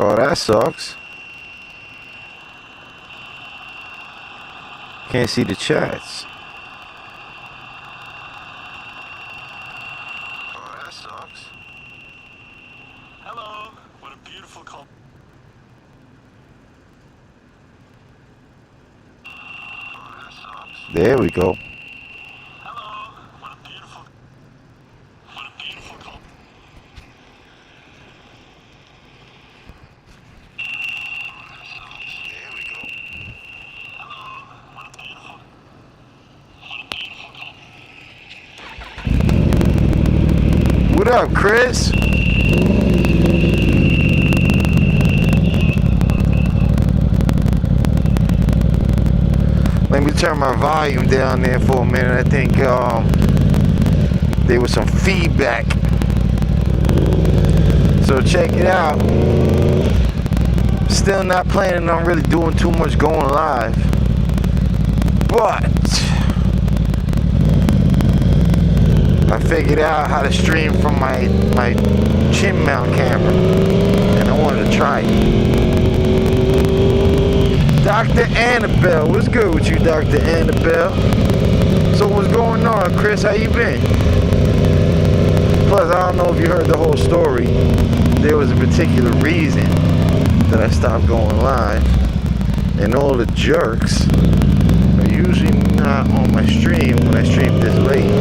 Oh, that sucks. Can't see the chats. Oh, that sucks. Hello. What a beautiful call. Oh, that sucks. There we go. Hello. What a beautiful call. There we go. Hello. What a beautiful call. What up, Chris? Let me turn my volume down there for a minute. I think there was some feedback. So check it out. Still not planning on really doing too much going live. But I figured out how to stream from my chin mount camera. And I wanted to try it. Dr. Annabelle, what's good with you, Dr. Annabelle? So what's going on, Chris? How you been? Plus, I don't know if you heard the whole story. There was a particular reason that I stopped going live. And all the jerks are usually not on my stream when I stream this late.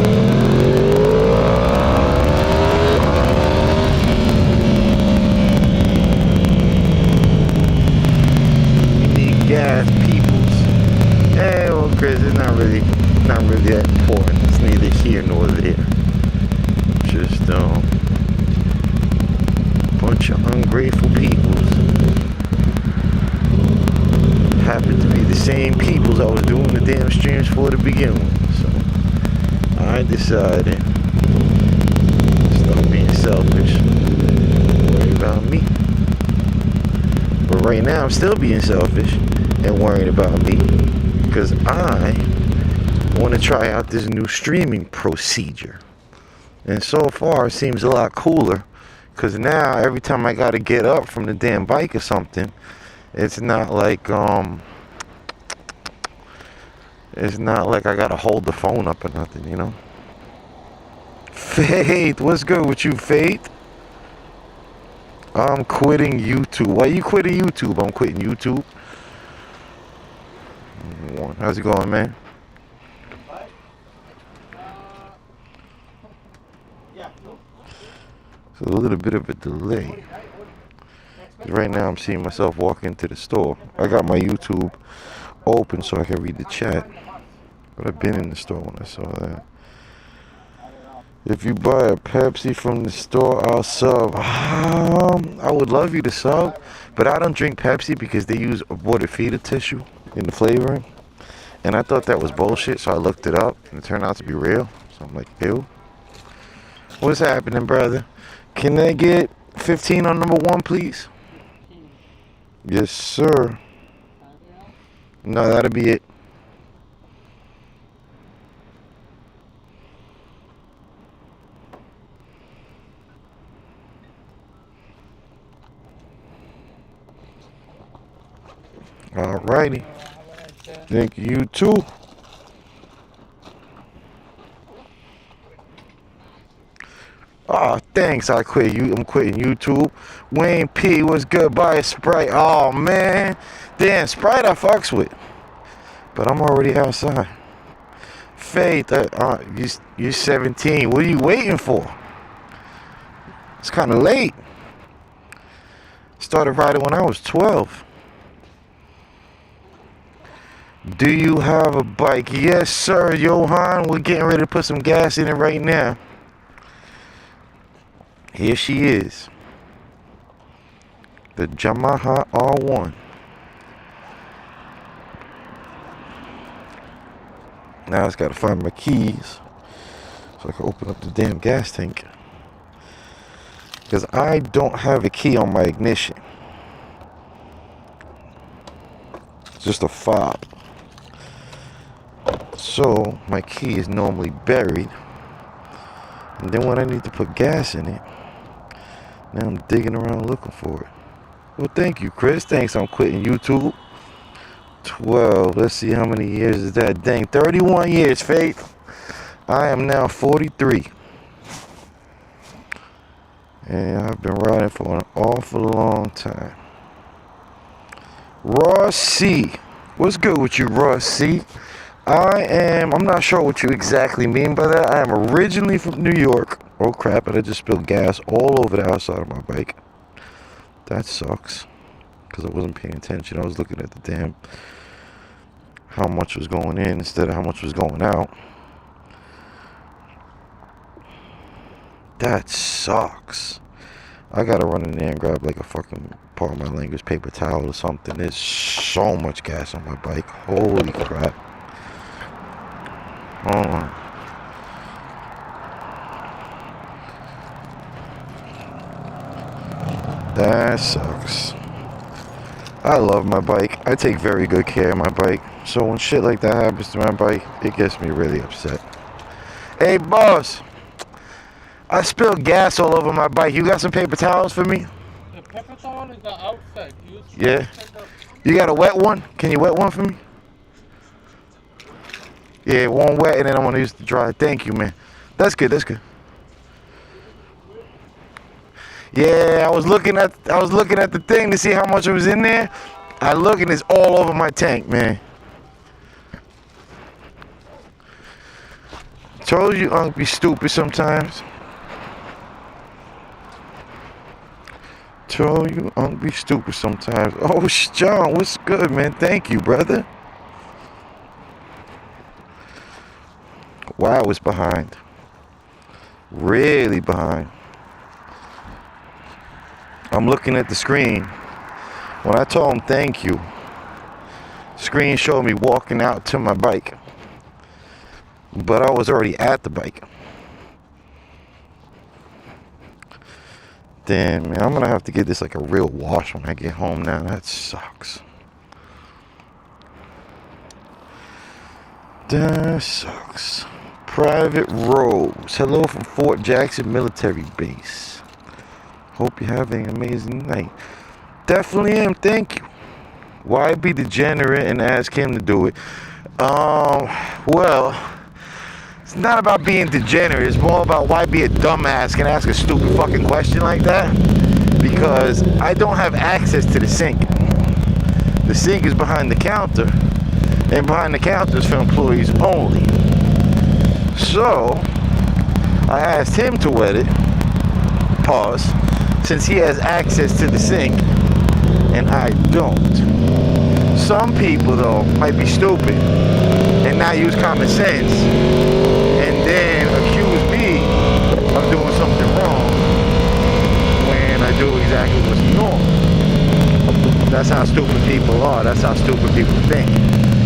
Gas peoples. Yeah, well, Chris, it's not really that important. It's neither here nor there. Just bunch of ungrateful peoples. Happen to be the same peoples I was doing the damn streams for to begin with. So I decided to stop being selfish. Worry about me. But right now I'm still being selfish and worrying about me because I want to try out this new streaming procedure. And so far it seems a lot cooler because now every time I got to get up from the damn bike or something, it's not like I got to hold the phone up or nothing, you know. Faith, what's good with you, Faith? I'm quitting YouTube. Why you quitting YouTube? I'm quitting YouTube. How's it going, man? It's a little bit of a delay. Right now I'm seeing myself walk into the store. I got my YouTube open so I can read the chat. But I've been in the store when I saw that. If you buy a Pepsi from the store, I'll sub. I would love you to sub, but I don't drink Pepsi because they use aborted fetal tissue in the flavoring. And I thought that was bullshit, so I looked it up, and it turned out to be real. So I'm like, ew. What's happening, brother? Can I get 15 on number 1, please? Yes, sir. No, that'll be it. Alrighty. Thank you too. Oh, thanks. I'm quitting YouTube. Wayne P, what's good? Buy a Sprite. Oh man, damn, Sprite I fucks with, but I'm already outside. Faith, you're 17. What are you waiting for? It's kind of late. Started riding when I was 12. Do you have a bike? Yes, sir, Johan. We're getting ready to put some gas in it right now. Here she is. The Yamaha R1. Now I just gotta find my keys so I can open up the damn gas tank. Because I don't have a key on my ignition. It's just a fob. So my key is normally buried. And then when I need to put gas in it, now I'm digging around looking for it. Well, thank you, Chris. Thanks. I'm quitting YouTube. 12. Let's see how many years is that. Dang, 31 years, Faith. I am now 43. And I've been riding for an awful long time. Ross C. What's good with you, Ross C? I'm not sure what you exactly mean by that. I am originally from New York. Oh crap, and I just spilled gas all over the outside of my bike. That sucks. Because I wasn't paying attention. I was looking at the damn how much was going in instead of how much was going out. That sucks. I gotta run in there and grab like a fucking, part of my language, paper towel or something. There's so much gas on my bike. Holy crap. Hold on. That sucks. I love my bike. I take very good care of my bike. So when shit like that happens to my bike, it gets me really upset. Hey, boss. I spilled gas all over my bike. You got some paper towels for me? The paper towel is outside. Yeah. You got a wet one? Can you wet one for me? Yeah, one wet and then I'm gonna use the dry. Thank you, man. That's good, that's good. Yeah, I was looking at the thing to see how much was in there. I look and it's all over my tank, man. Told you Unc be stupid sometimes. Told you Unc be stupid sometimes. Oh, John, what's good, man? Thank you, brother. Wow, it's behind. Really behind. I'm looking at the screen. When I told him thank you, screen showed me walking out to my bike. But I was already at the bike. Damn, man, I'm gonna have to get this like a real wash when I get home now. That sucks. That sucks. Private Rose. Hello from Fort Jackson Military Base. Hope you're having an amazing night. Definitely am, thank you. Why be degenerate and ask him to do it? Well, it's not about being degenerate. It's more about why be a dumbass and ask a stupid fucking question like that. Because I don't have access to the sink. The sink is behind the counter. And behind the counter is for employees only. So, I asked him to wet it. Pause. Since he has access to the sink. And I don't. Some people, though, might be stupid. And not use common sense. And then accuse me of doing something wrong when I do exactly what's normal. That's how stupid people are. That's how stupid people think.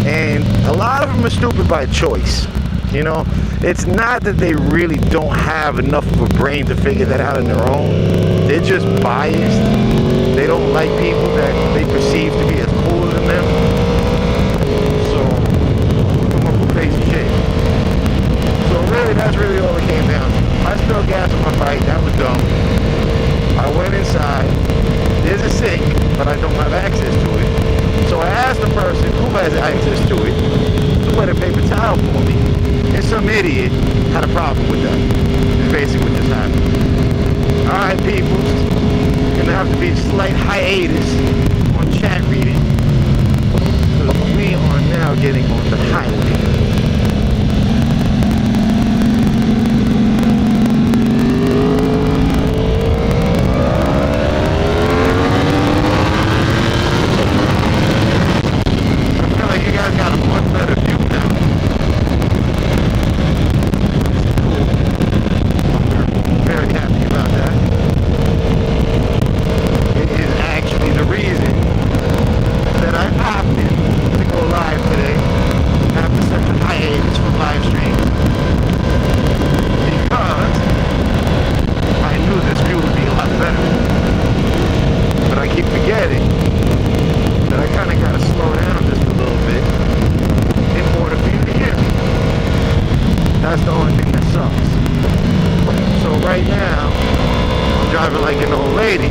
And a lot of them are stupid by choice. You know, it's not that they really don't have enough of a brain to figure that out on their own. They're just biased. They don't like people that they perceive to be as cooler than them. So, come up with crazy shit. So really, that's really all it came down to. I spilled gas on my bike. That was dumb. I went inside. There's a sink, but I don't have access to it. So I asked the person who has access to it to wet a paper towel for me. And some idiot had a problem with that. It's basically what just happened. Alright, people. Gonna have to be a slight hiatus on chat reading. Because we are now getting on the highway. Like an old lady,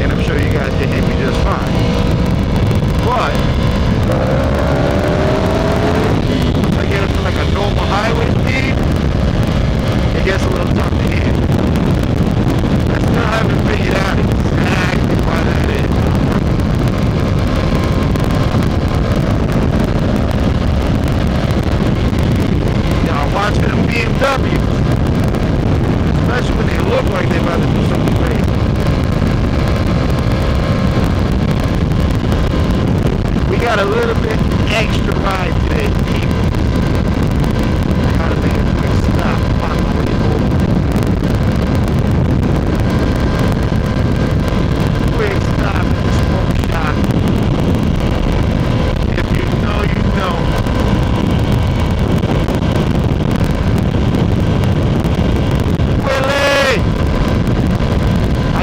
and I'm sure you guys can hear me just got a little bit extra ride today, people. I gotta make a quick stop on my way home. Quick stop at the smoke shop. If you know, you know. Willie! I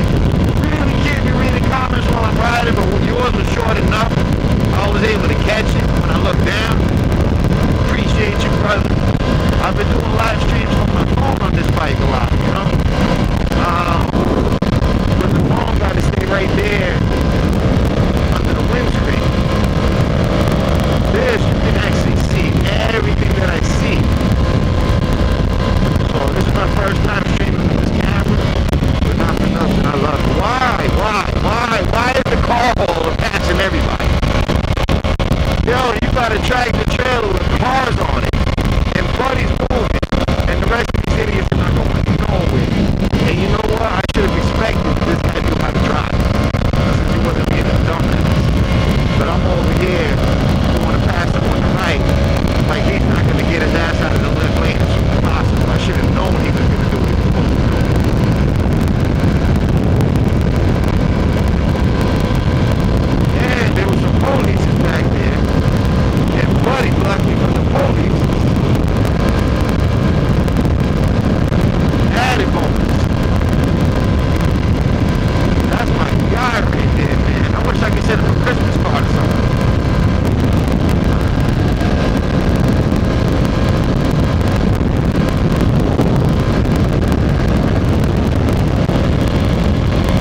really can't be reading comments while I'm riding, but yours was short enough. I was able to catch it when I looked down. Appreciate you, brother. I've been doing live streams on my phone on this bike a lot, you know? But the phone got to stay right there under the windscreen. This, you can actually see everything that I see. So this is my first time streaming with this camera, but not for nothing. I love it. Why is the car hole passing everybody? Yo, you got a tractor trailer with cars on it, and buddies moving, and the rest of these idiots are not going nowhere. And you know what? I should have respected this guy knew how to drive, since he wasn't being a dumbass. But I'm over here doing a pass up on the right, like he's not going to get his ass out of the left lane as soon as possible. I should have known he was going to do what he was supposed to do. And there was some police back there. And buddy blocked me from the police. Added bonus. That's my guy right there, man. I wish I could send him a Christmas card or something.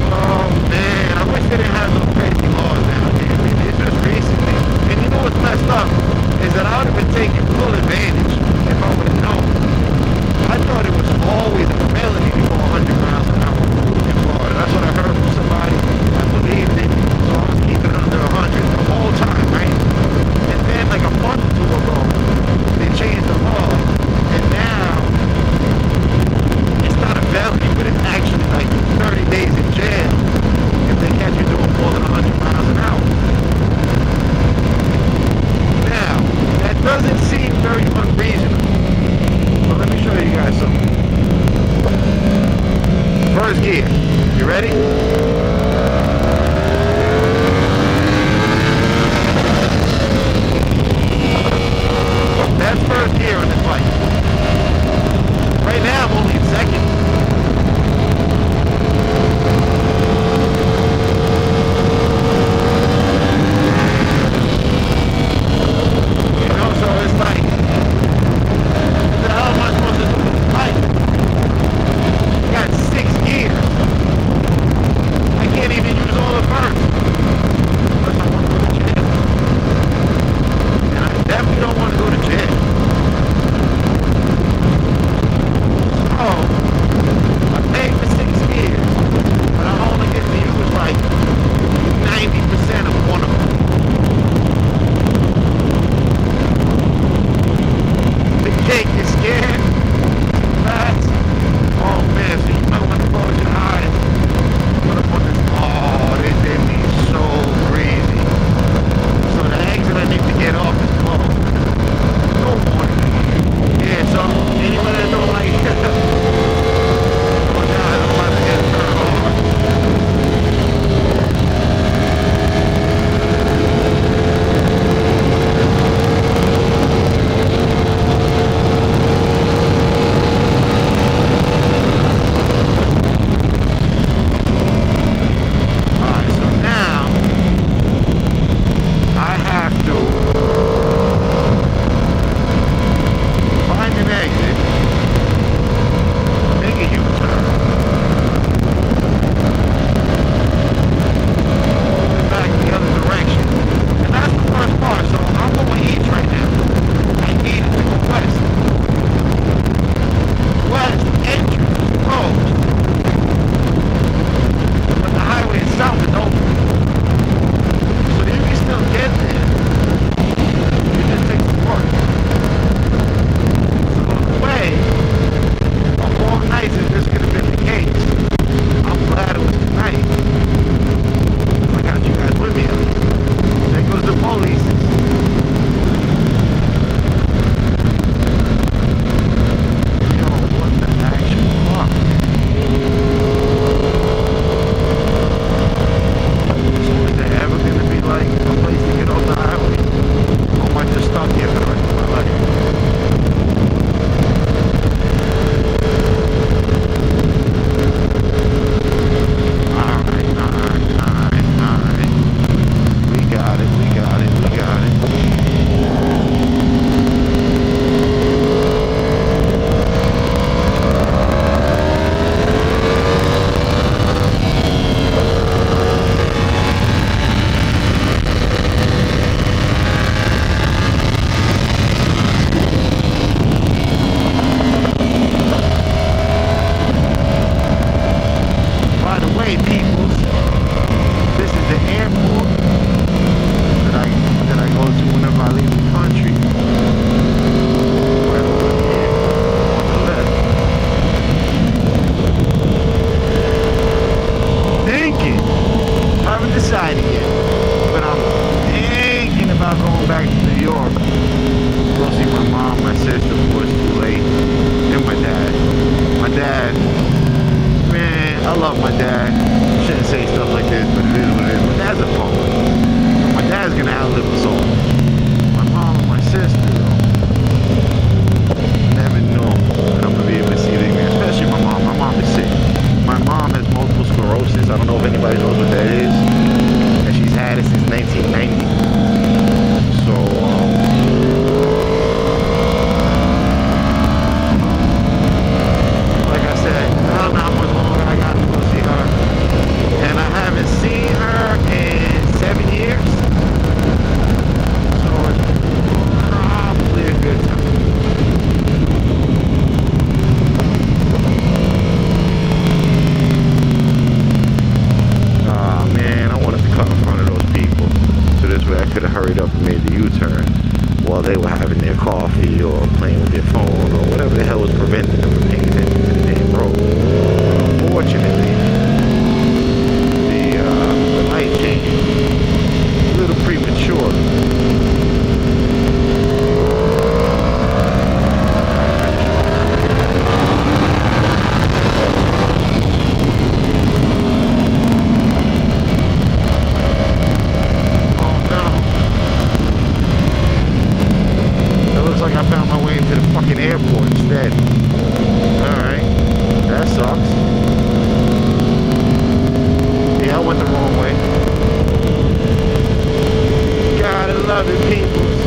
Oh man, I wish they didn't have those crazy laws down there. It's just recently. And you know what's messed up? Is that I would have been taking full advantage if I would have known. I thought it was always a felony to go 100 miles an hour in Florida. That's what I heard from somebody. I believed it, so I was keeping it under 100 the whole time, right? And then like a month or two ago, they changed the law, and now it's not a felony, but it's actually like 30 days in jail if they catch you doing more than 100 miles an hour. Now, that doesn't seem very unreasonable. have hurried up and made the U-turn while they were having their coffee or playing with their phone or whatever the hell was preventing them from paying attention to the damn road. Unfortunately, the light changed a little premature. Airport instead. Alright. That sucks. Yeah, I went the wrong way. Gotta love it, peoples.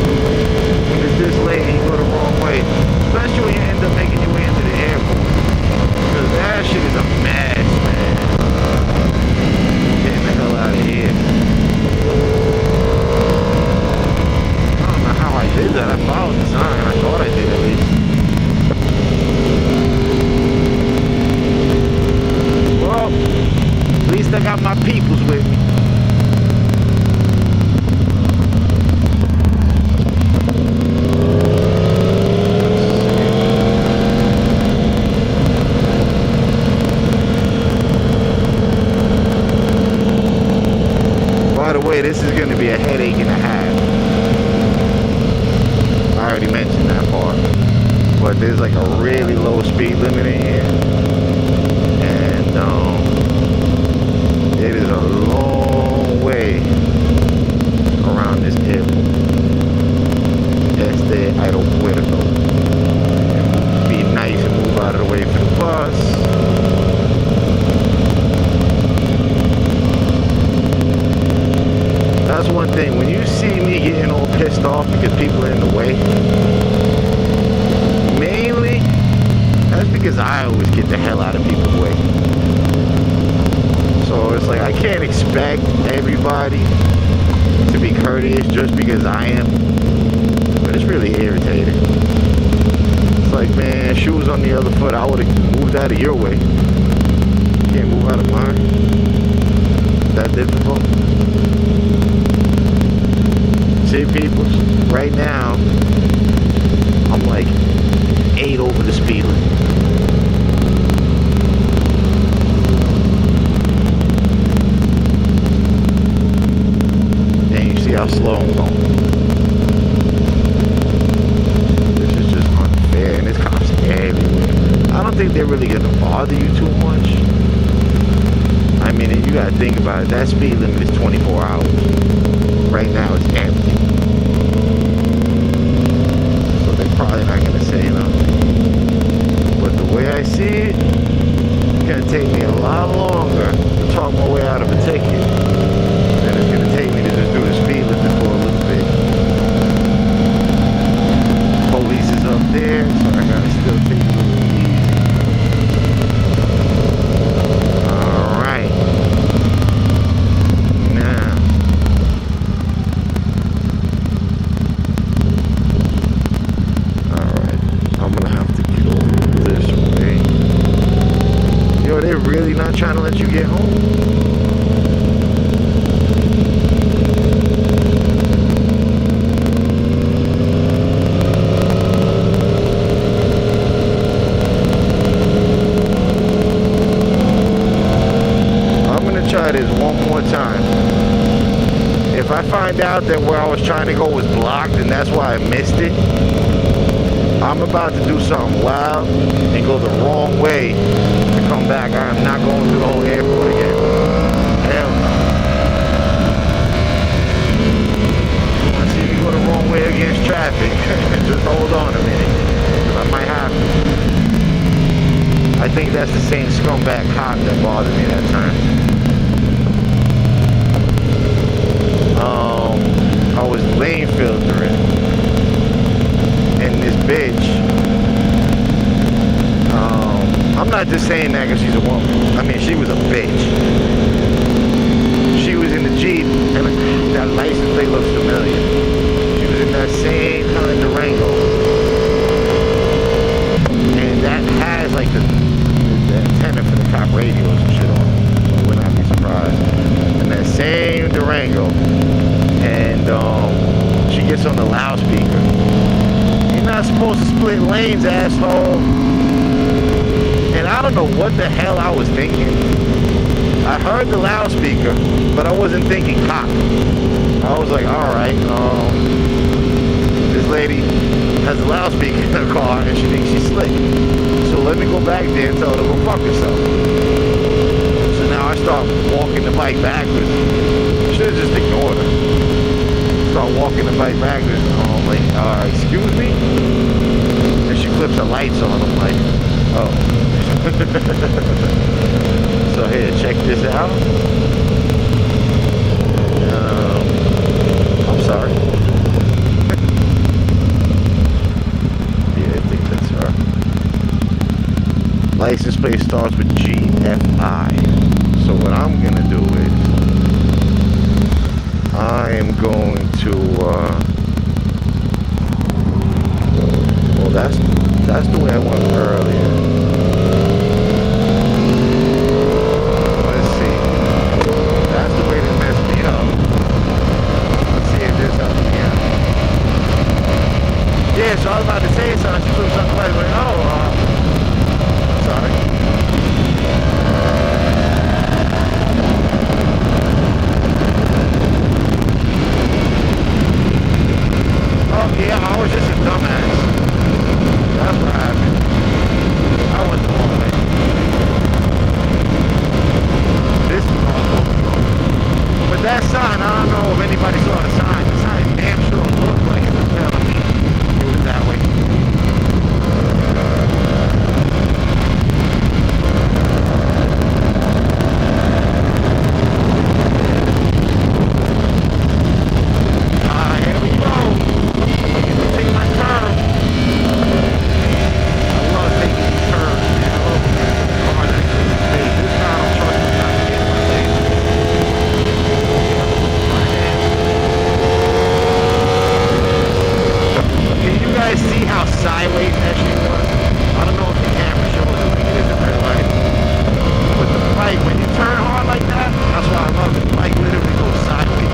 When it's this late and you go the wrong way. Especially when you end up making your way into the airport. Because that shit is a mess, man. Getting the hell out of here. I don't know how I did that. I followed the sign. I thought I did at least. Well, at least I got my peoples with me. By the way, this is going to be a headache and a half. I already mentioned that part. But there's like a really low speed limit in here. And it is a long way around this airport. Este aeropuerto. Be nice and move out of the way for the bus. That's one thing. When you see me getting all pissed off because people are in the way, mainly, that's because I always get the hell out of people's way. So it's like I can't expect everybody to be courteous just because I am. But it's really irritating. It's like, man, shoes on the other foot, I would have moved out of your way. You can't move out of mine. Is that difficult? See, people, right now, I'm like 8 over the speed limit. And you see how slow I'm going. This is just unfair, and there's cops everywhere. I don't think they're really gonna bother you too much. I mean, you gotta think about it. That speed limit is 24 hours. Right now, it's empty. So they're probably not gonna say nothing. But the way I see it, it's gonna take me a lot longer to talk my way out of a ticket than it's gonna take me to just do the speed limit for a little bit. Police is up there, so I gotta still take it a little easy. Alright. Now. Alright. I'm gonna have to get over this way. Yo, they're really not trying to let you get home. Try this one more time. If I find out that where I was trying to go was blocked and that's why I missed it, I'm about to do something wild and go the wrong way to come back. I'm not going through the whole airport again. Hell no. I see me go the wrong way against traffic. Just hold on a minute. I might have to. I think that's the same scumbag cop that bothered me that time. I was lane filtering, and this bitch, I'm not just saying that because she's a woman. I mean, she was a bitch. She was in the Jeep, and that license plate looks familiar. She was in that same kind of Durango, and that has like the antenna for the cop radios and shit on it, so I would not be surprised. And that same Durango. And gets on the loudspeaker. You're not supposed to split lanes, asshole. And I don't know what the hell I was thinking. I heard the loudspeaker, but I wasn't thinking cop. I was like, alright, this lady has a loudspeaker in her car and she thinks she's slick. So let me go back there and tell her to go fuck herself. So now I start walking the bike backwards. Should have just ignored her. Start walking the bike backwards. I'm like, excuse me? And she flips her lights on. I'm like, oh. So here, check this out. I'm sorry. Yeah, I think that's her. License plate starts with GFI. So what I'm gonna do is I am going to well, that's the way I went earlier. Let's see. That's the way that messed me up. Let's see if this helps me out. Yeah, so I was about to say something. She flipped something like, sorry. Oh yeah, I was just a dumbass. That's what happened. I went the wrong way. This is awful. But that sign, I don't know if anybody saw the sign. The sign damn sure looked like it was telling me it was that way. Here we go. Take my turn. I love taking these turns, man. I love getting the car that hey, this time I'm trusting not to get my legs. Can you guys see how sideways that shit was? I don't know if the camera shows it like it is in real life. But the bike, when you turn hard like that, that's why I love it. The bike literally goes sideways.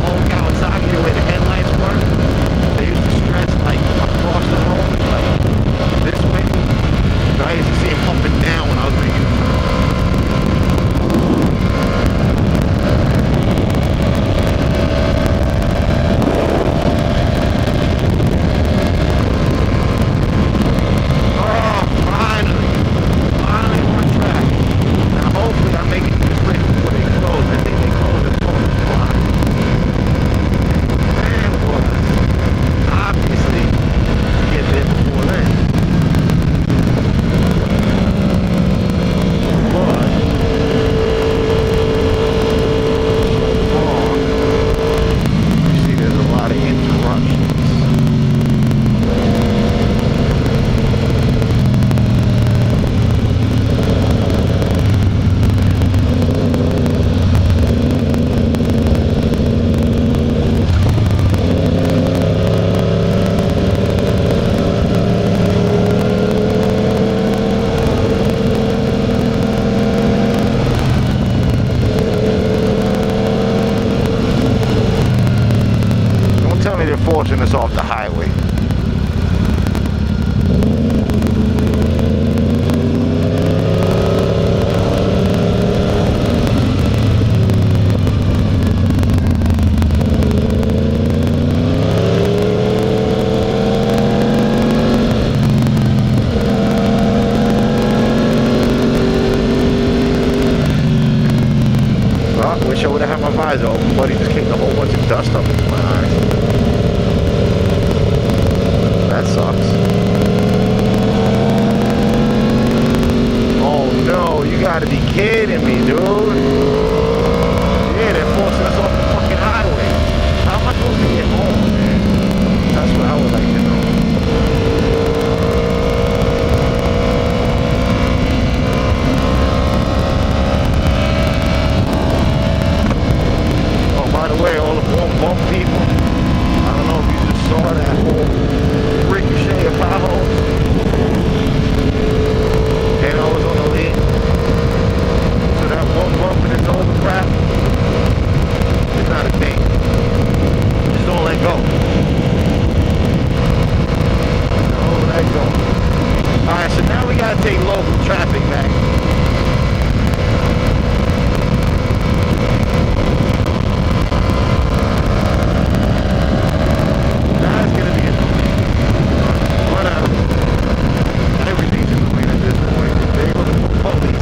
Old Kawasaki, the way the headlights work, they used to stretch like across the road, like this way. So I used to see them up and down when I was making the turn. Oh, finally on track. Now hopefully I'm making this quick before they close. I think they close at 4 o'clock. Man was obviously get there before then. But so far, you see there's a lot of interruptions. Don't tell me they're forcing us off the highway. Well, I wish I would have had my visor open, but he just kicked a whole bunch of dust up into my eyes. That sucks. Oh no, you gotta be kidding me, dude. Yeah, they're forcing us off the fucking highway. How am I supposed to get home, man? That's what I would like to know. Oh, by the way, all the bump people, I don't know if you just saw that whole ricochet of potholes. And I was on the lead. So that one bump go. Don't let go. Alright, so now we gotta take local traffic back. That's gonna be annoying. Whatever. Everything's annoying at this point. They go to the police.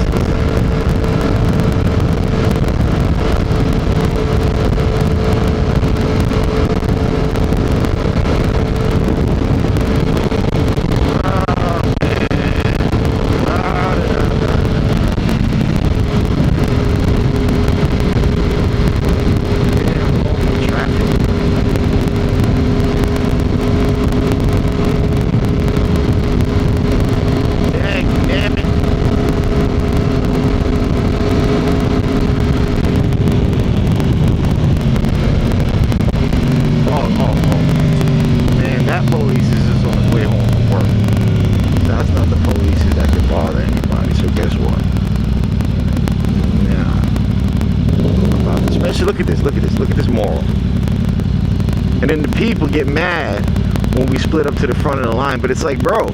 Look at this moral. And then the people get mad when we split up to the front of the line, but it's like, bro,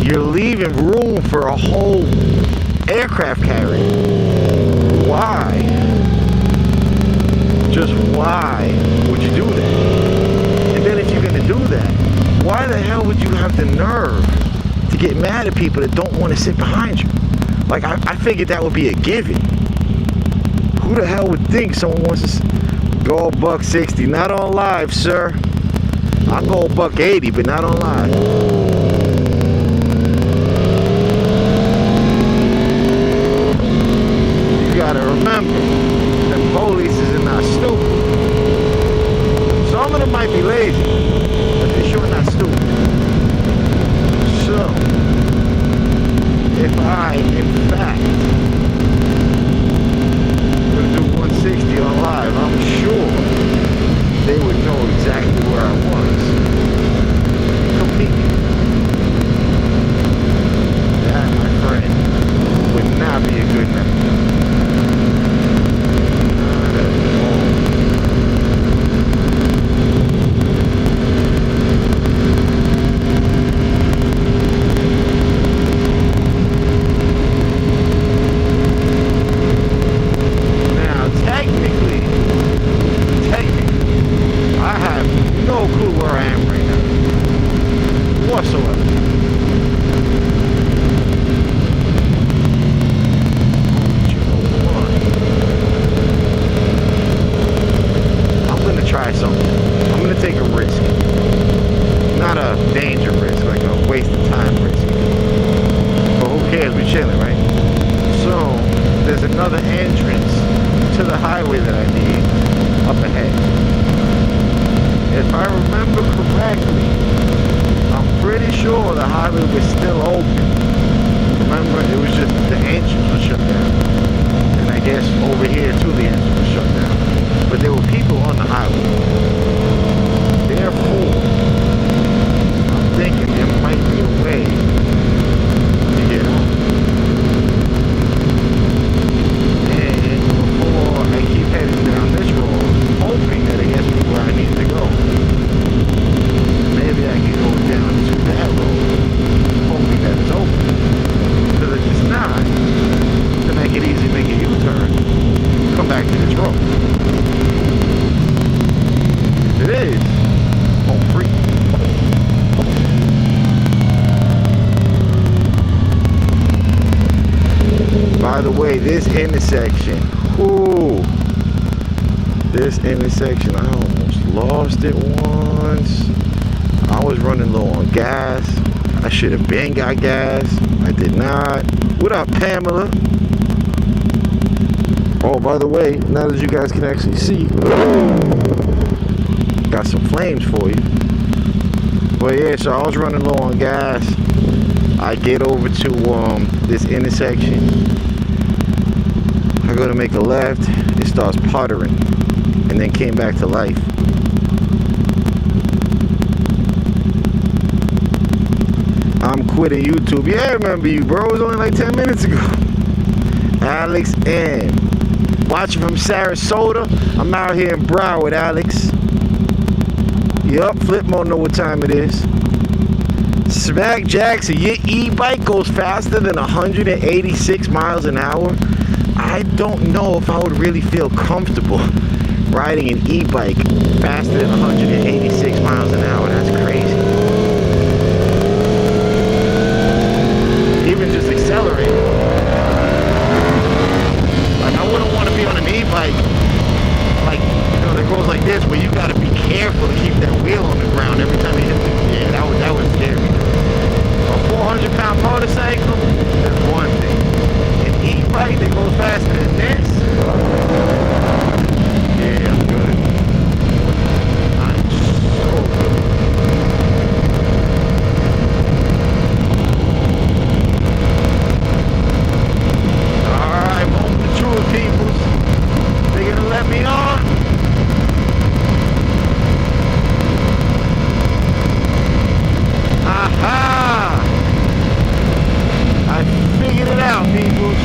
you're leaving room for a whole aircraft carrier. Why? Just why would you do that? And then if you're gonna do that, why the hell would you have the nerve to get mad at people that don't want to sit behind you? Like, I figured that would be a given. Who the hell would think someone wants to go $160? Not on live, sir. I'll go $180, but not on live. You gotta remember, the police is not stupid. Some of them might be lazy, but they're sure not stupid. So, if I, in fact, do 160 on live, I'm sure they would know exactly where I was. Completely. That, my friend, would not be a good night. Not at all. Technically, I have no clue where I am right now, whatsoever. I'm gonna try something. I'm gonna take a risk. Not a danger risk, like a waste of time risk. But who cares? We're chilling, right? So, there's another entrance to the highway that I need up ahead. If I remember correctly, I'm pretty sure the highway was still open. Remember, it was just the entrance was shut down. And I guess over here too the entrance was shut down. But there were people on the highway. Therefore, I'm thinking there might be a way to get out. I keep heading down this road, hoping that it gets me where I need to go. Maybe I can go down to that road, hoping that it's open. Because if it's not, then I can easily make a U-turn, come back to this road. If it is, home free. By the way, this intersection, ooh, this intersection, I almost lost it once. I was running low on gas. I should have been got gas. I did not. What up, Pamela? Oh, by the way, now that you guys can actually see, got some flames for you. But yeah, so I was running low on gas. I get over to this intersection. I go to make a left, it starts puttering, and then came back to life. I'm quitting YouTube. Yeah, I remember you, bro. It was only like 10 minutes ago. Alex M. Watching from Sarasota. I'm out here in Broward, Alex. Yup, Flip mode know what time it is. Smack Jackson, your e-bike goes faster than 186 miles an hour. I don't know if I would really feel comfortable riding an e-bike faster than 186 miles an hour. That's crazy. Even just accelerating. Like, I wouldn't want to be on an e-bike, like, you know, that goes like this, where you got to be careful to keep that wheel on the ground every time you hit the, yeah, that would scare me. A 400-pound motorcycle, that's one thing. An e-bike that goes faster than this, yeah, I'm good. I'm so good. Alright, moment of truth, peoples. They gonna let me on? Aha! I figured it out, peoples.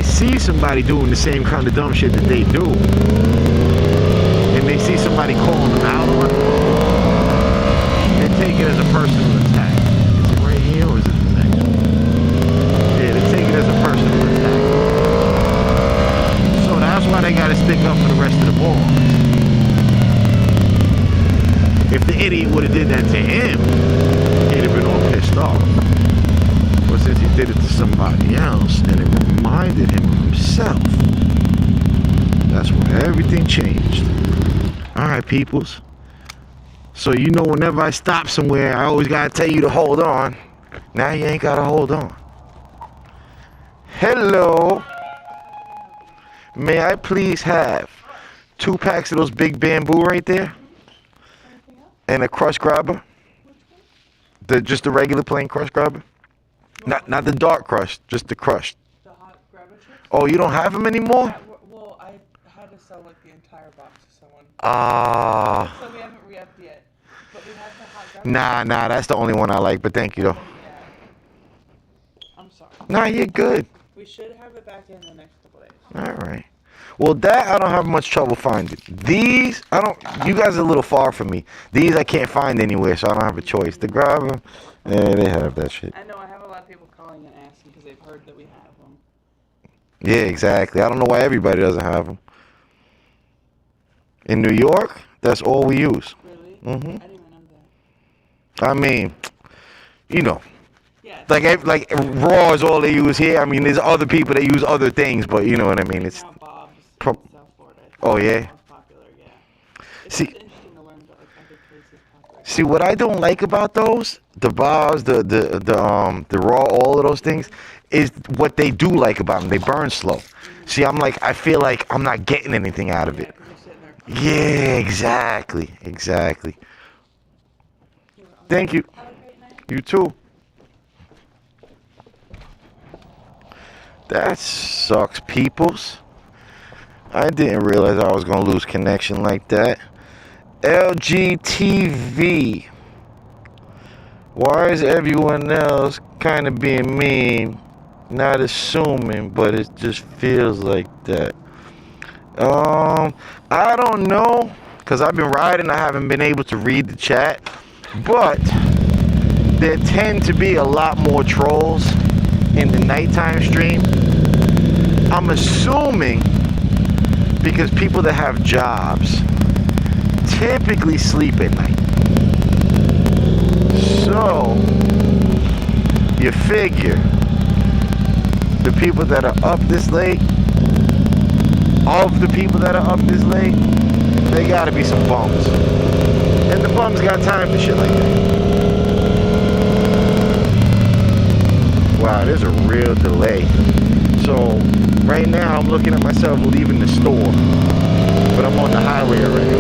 see somebody doing the same kind of dumb shit that they do, and they see somebody calling them out on it, they take it as a personal attack. Is it right here or is it the next one? Yeah, they take it as a personal attack. So that's why they gotta stick up for the rest of the boys. If the idiot would have did that to him, he'd have been all pissed off. But since he did it to somebody else, and it reminded him of himself, that's where everything changed. Alright, peoples. So you know whenever I stop somewhere, I always gotta tell you to hold on. Now you ain't gotta hold on. Hello. May I please have 2 packs of those big bamboo right there? And a crush grabber? Just the regular plain crush grabber? Not the dark crush, just the crushed. The hot grabber chips? Oh, you don't have them anymore? Yeah, well, I had to sell like the entire box to someone. Ah. So we haven't re-upped yet. But we have the hot grabber. Nah, that's the only one I like, but thank you though. Yeah. I'm sorry. Nah, you're good. We should have it back in the next couple days. Alright. Well, that I don't have much trouble finding. These, you guys are a little far from me. These I can't find anywhere, so I don't have a choice. To grab them, yeah, they have that shit. I know, I have a lot of people calling and asking because they've heard that we have them. Yeah, exactly. I don't know why everybody doesn't have them. In New York, that's all we use. Really? Mhm. I didn't even know that. I mean, you know, Yeah. like raw is all they use here. I mean, there's other people that use other things, but you know what I mean. It's Now Bob's Pro- in South Florida. Oh, yeah? Most popular, yeah. It's See- just interesting to learn about like other places popular. See, what I don't like about those, the bobs, the raw, all of those things, is what they do like about them. They burn slow. See, I feel like I'm not getting anything out of Yeah, it. 'cause you're sitting there. Yeah, exactly. Thank you. Have a great night. You too. That sucks, peoples. I didn't realize I was gonna lose connection like that. LGTV. Why is everyone else kind of being mean? Not assuming, but it just feels like that. I don't know, because I've been riding, I haven't been able to read the chat, but there tend to be a lot more trolls in the nighttime stream. I'm assuming because people that have jobs typically sleep at night. So, you figure the people that are up this late, of the people that are up this late, they gotta be some bums. And the bums got time for shit like that. Wow, there's a real delay. So, right now I'm looking at myself leaving the store, but I'm on the highway already.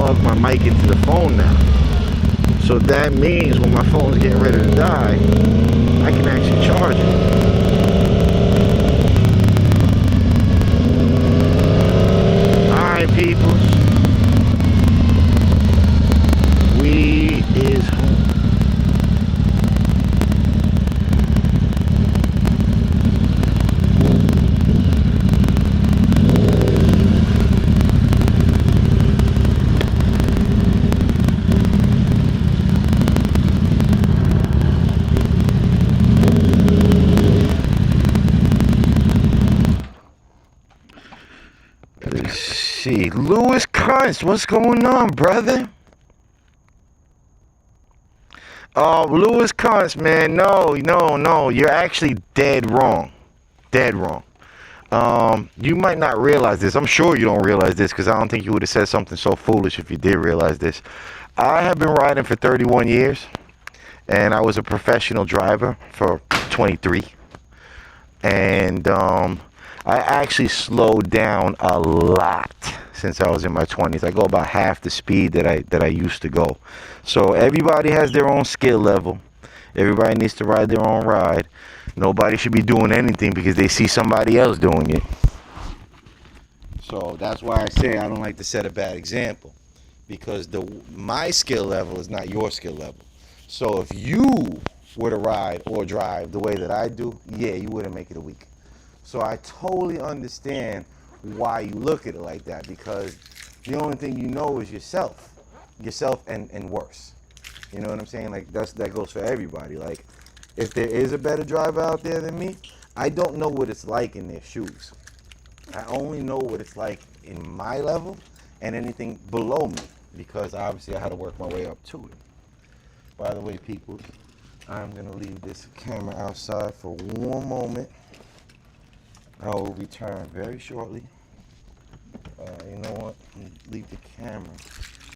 plug my mic into the phone now. So that means when my phone's getting ready to die, I can actually charge it. Alright, peoples. We is home. Let's see. Louis Kuntz, what's going on, brother? Oh, Louis Kuntz, man, no, you're actually dead wrong. Dead wrong. You might not realize this. I'm sure you don't realize this because I don't think you would have said something so foolish if you did realize this. I have been riding for 31 years, and I was a professional driver for 23. And I actually slowed down a lot since I was in my 20s. I go about half the speed that I used to go. So everybody has their own skill level. Everybody needs to ride their own ride. Nobody should be doing anything because they see somebody else doing it. So that's why I say I don't like to set a bad example, because my skill level is not your skill level. So if you were to ride or drive the way that I do, yeah, you wouldn't make it a week. So I totally understand why you look at it like that, because the only thing you know is yourself and worse. You know what I'm saying? Like that goes for everybody. Like if there is a better driver out there than me, I don't know what it's like in their shoes. I only know what it's like in my level and anything below me, because obviously I had to work my way up to it. By the way, people, I'm gonna leave this camera outside for one moment. I will return very shortly. You know what? Leave the camera